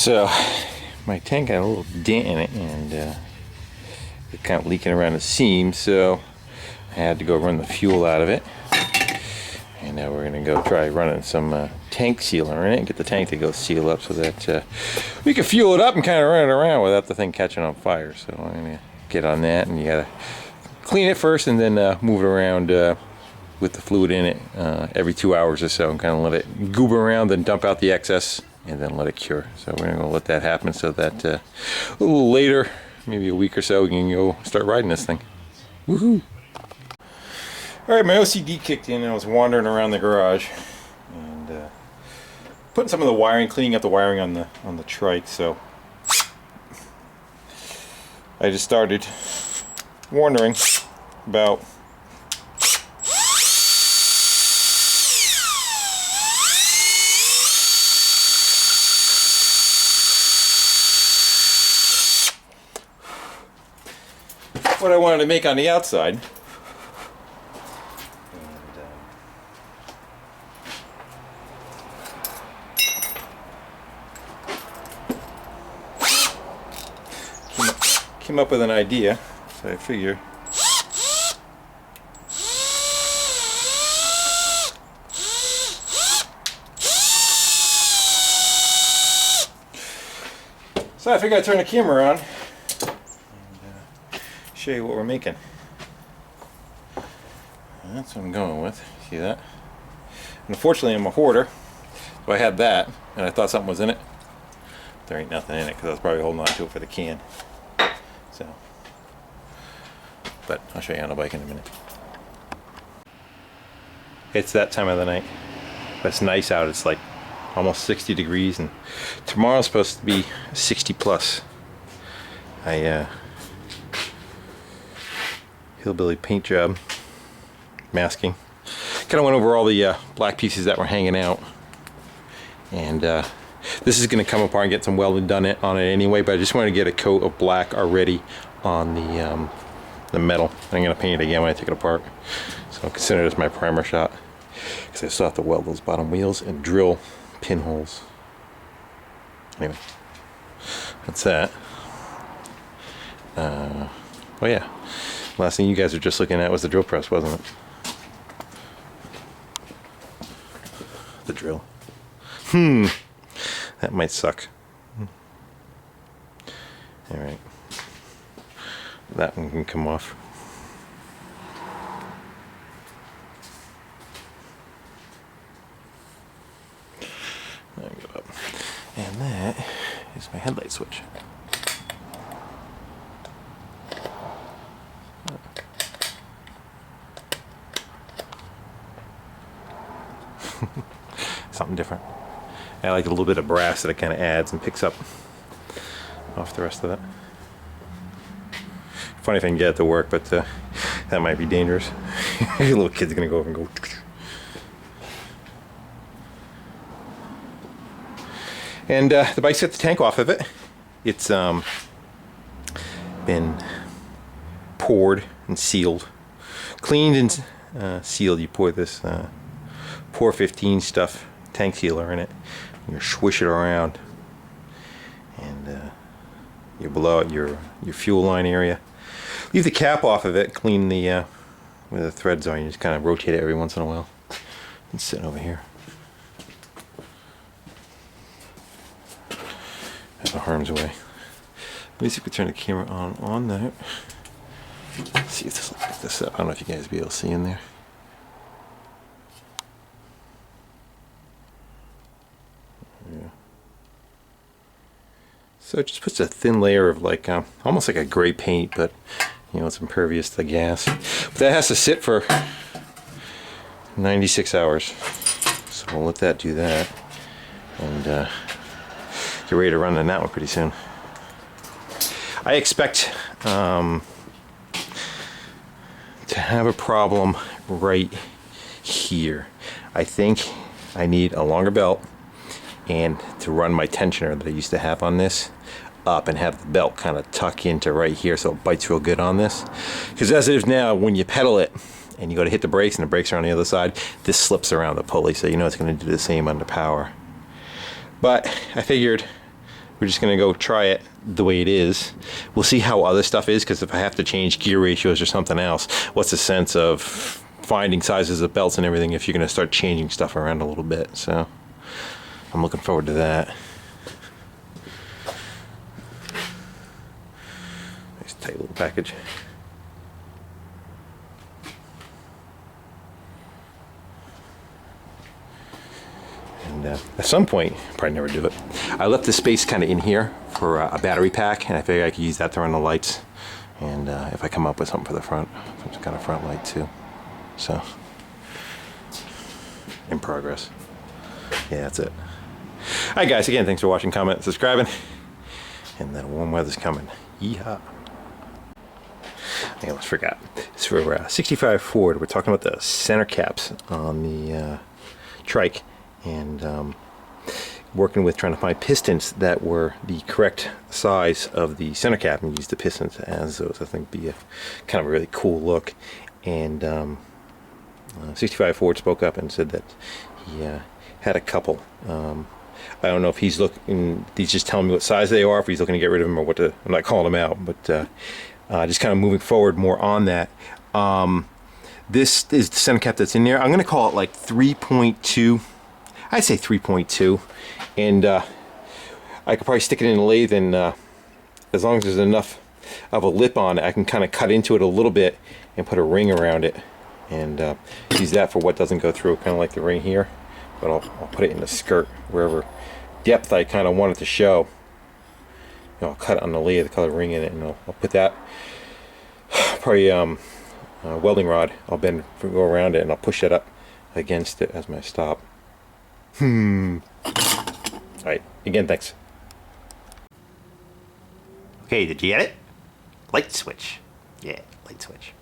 So my tank had a little dent in it, and it kind of leaking around the seam, so I had to go run the fuel out of it. And now we're going to go try running some tank sealer in it and get the tank to go seal up so that we can fuel it up and kind of run it around without the thing catching on fire. So I'm going to get on that, and you got to clean it first and then move it around with the fluid in it every 2 hours or so, and kind of let it goober around, then dump out the excess and then let it cure. So we're going to let that happen so that a little later, maybe a week or so, we can go start riding this thing. Woohoo! Alright, my OCD kicked in and I was wandering around the garage and putting some of the wiring, cleaning up the wiring on the trike. So I just started wondering about what I wanted to make on the outside. Came up with an idea, so I figure I'd turn the camera on and show you what we're making. And that's what I'm going with. See that? And unfortunately, I'm a hoarder, so I had that, and I thought something was in it. There ain't nothing in it because I was probably holding on to it for the can. So, but I'll show you on the bike in a minute. It's that time of the night. But it's nice out. It's like almost 60 degrees, and tomorrow's supposed to be 60 plus. Hillbilly paint job, masking. Kind of went over all the black pieces that were hanging out, and this is going to come apart and get some welding done on it anyway, but I just wanted to get a coat of black already on the metal. I'm going to paint it again when I take it apart. So I'll consider this my primer shot, because I still have to weld those bottom wheels and drill pinholes. Anyway, that's that. Oh yeah, last thing you guys were just looking at was the drill press, wasn't it? The drill. That might suck. Alright. That one can come off. There we go up. And that is my headlight switch. Something different. I like a little bit of brass that it kind of adds and picks up off the rest of that. Funny if I can get it to work, but that might be dangerous. Your little kid's gonna go over and go. And the bike's got the tank off of it. It's been poured and sealed, cleaned and sealed. You pour this Pour 15 stuff, tank sealer in it. You swish it around, and you blow out your fuel line area. Leave the cap off of it. Clean the where the threads are. You just kind of rotate it every once in a while. It's sitting over here. Out of harm's way. At least if we turn the camera on that. Let's see if this will pick this up. I don't know if you guys will be able to see in there. Yeah. So it just puts a thin layer of like almost like a gray paint, but you know, it's impervious to gas. But that has to sit for 96 hours. So we'll let that do that, and get ready to run on that one pretty soon. I expect to have a problem right here. I think I need a longer belt, and to run my tensioner that I used to have on this up and have the belt kind of tuck into right here so it bites real good on this. Because as it is now, when you pedal it and you go to hit the brakes and the brakes are on the other side, this slips around the pulley, so you know it's going to do the same under power. But I figured we're just gonna go try it the way it is. We'll see how other stuff is, because if I have to change gear ratios or something else, what's the sense of finding sizes of belts and everything if you're gonna start changing stuff around a little bit? So I'm looking forward to that. Nice tight little package. And at some point, probably never do it, I left the space kind of in here for a battery pack, and I figured I could use that to run the lights. And if I come up with something for the front, some kind of front light too. So, in progress. Yeah, that's it. Alright guys, again, thanks for watching, commenting, subscribing. And then warm weather's coming. Yeehaw. I almost forgot. It's for 65 Ford. We're talking about the center caps on the trike. And working with trying to find pistons that were the correct size of the center cap, and use the pistons as those. I think be a kind of a really cool look. And 65 Ford spoke up and said that he had a couple. I don't know if he's looking, he's just telling me what size they are, if he's looking to get rid of them or what to, I'm not calling them out, but just kind of moving forward more on that. This is the center cap that's in there. I'm going to call it like 3.2. I'd say 3.2, and I could probably stick it in the lathe, and as long as there's enough of a lip on it, I can kind of cut into it a little bit and put a ring around it, and use that for what doesn't go through, kind of like the ring here. But I'll put it in the skirt, wherever depth I kind of want it to show. You know, I'll cut it on the lathe, cut a ring in it, and I'll put that probably welding rod. I'll bend, go around it, and I'll push that up against it as my stop. Alright, again, thanks. Okay, did you get it? Light switch. Yeah, light switch.